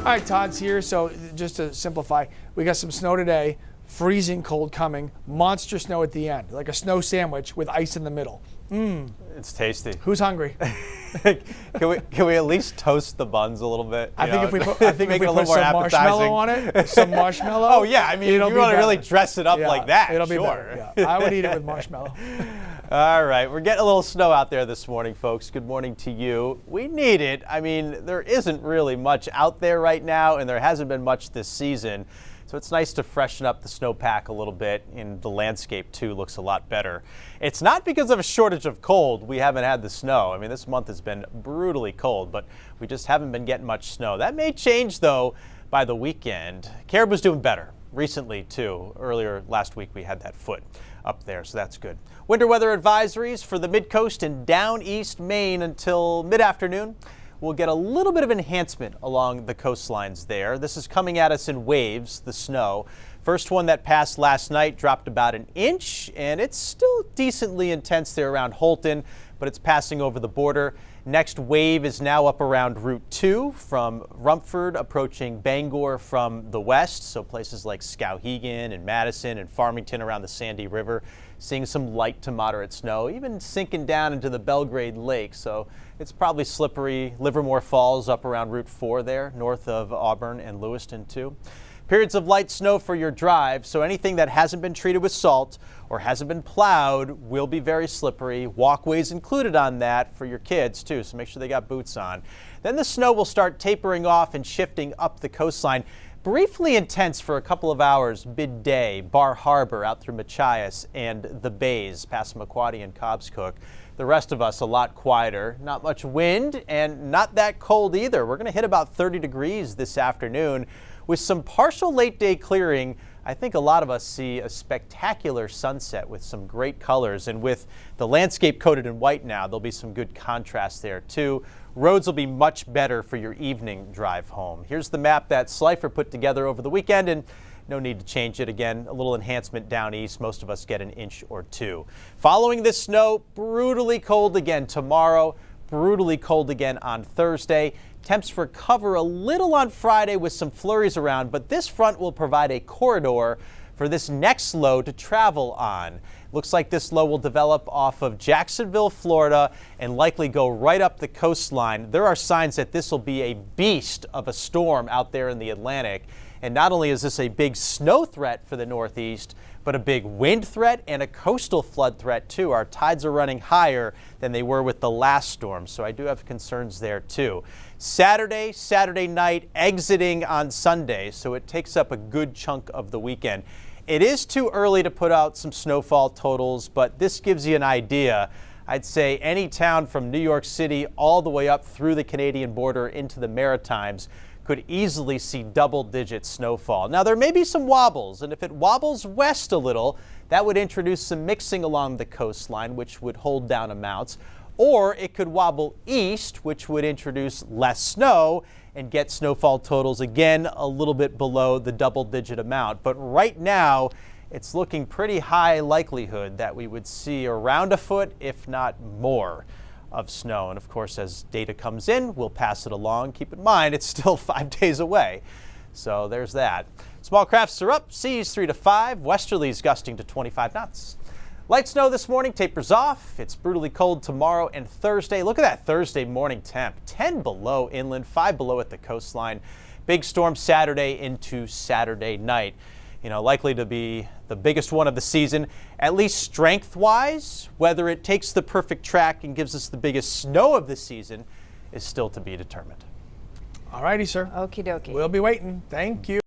All right, Todd's here. So just to simplify, we got some snow today, freezing cold coming, monster snow at the end, like a snow sandwich with ice in the middle. It's tasty. Who's hungry? Can we at least toast the buns a little bit? I think if we put some marshmallow on it, some marshmallow. Oh yeah, I mean, you want to really dress it up like that. It'll be sure. better. Yeah. I would eat it with marshmallow. All right, we're getting a little snow out there this morning, folks. Good morning to you. We need it. I mean, there isn't really much out there right now, and there hasn't been much this season. So it's nice to freshen up the snowpack a little bit, and the landscape too looks a lot better. It's not because of a shortage of cold we haven't had the snow. I mean, this month has been brutally cold, but we just haven't been getting much snow. That may change though by the weekend. Caribou's doing better recently too. Earlier last week we had that foot up there, so that's good. Winter weather advisories for the mid-coast and down east Maine until mid-afternoon. We'll get a little bit of enhancement along the coastlines there. This is coming at us in waves, the snow. First one that passed last night dropped about an inch, and it's still decently intense there around Holton, but it's passing over the border. Next wave is now up around Route 2 from Rumford, approaching Bangor from the west, so places like Skowhegan and Madison and Farmington around the Sandy River, seeing some light to moderate snow, even sinking down into the Belgrade Lake, so it's probably slippery. Livermore Falls up around Route 4 there, north of Auburn and Lewiston too. Periods of light snow for your drive, so anything that hasn't been treated with salt or hasn't been plowed will be very slippery. Walkways included on that for your kids too, so make sure they got boots on. Then the snow will start tapering off and shifting up the coastline. Briefly intense for a couple of hours midday, Bar Harbor out through Machias and the Bays, Passamaquoddy and Cobscook. The rest of us a lot quieter, not much wind and not that cold either. We're going to hit about 30 degrees this afternoon with some partial late day clearing. I think a lot of us see a spectacular sunset with some great colors, and with the landscape coated in white now, there'll be some good contrast there too. Roads will be much better for your evening drive home. Here's the map that Slifer put together over the weekend, and no need to change it again. A little enhancement down east. Most of us get an inch or two. Following this snow, brutally cold again tomorrow, brutally cold again on Thursday. Temps recover a little on Friday with some flurries around, but this front will provide a corridor for this next low to travel on. Looks like this low will develop off of Jacksonville, Florida, and likely go right up the coastline. There are signs that this will be a beast of a storm out there in the Atlantic. And not only is this a big snow threat for the Northeast, but a big wind threat and a coastal flood threat too. Our tides are running higher than they were with the last storm, so I do have concerns there too. Saturday night, exiting on Sunday, so it takes up a good chunk of the weekend. It is too early to put out some snowfall totals, but this gives you an idea. I'd say any town from New York City all the way up through the Canadian border into the Maritimes could easily see double-digit snowfall. Now, there may be some wobbles, and if it wobbles west a little, that would introduce some mixing along the coastline, which would hold down amounts. Or it could wobble east, which would introduce less snow and get snowfall totals again a little bit below the double-digit amount. But right now, it's looking pretty high likelihood that we would see around a foot, if not more, of snow. And of course, as data comes in, we'll pass it along. Keep in mind, it's still 5 days away. So there's that. Small crafts are up, seas 3 to 5, westerlies gusting to 25 knots. Light snow this morning tapers off. It's brutally cold tomorrow and Thursday. Look at that Thursday morning temp, 10 below inland, 5 below at the coastline. Big storm Saturday into Saturday night. Likely to be the biggest one of the season, at least strength-wise. Whether it takes the perfect track and gives us the biggest snow of the season is still to be determined. All righty, sir. Okie dokie. We'll be waiting. Thank you.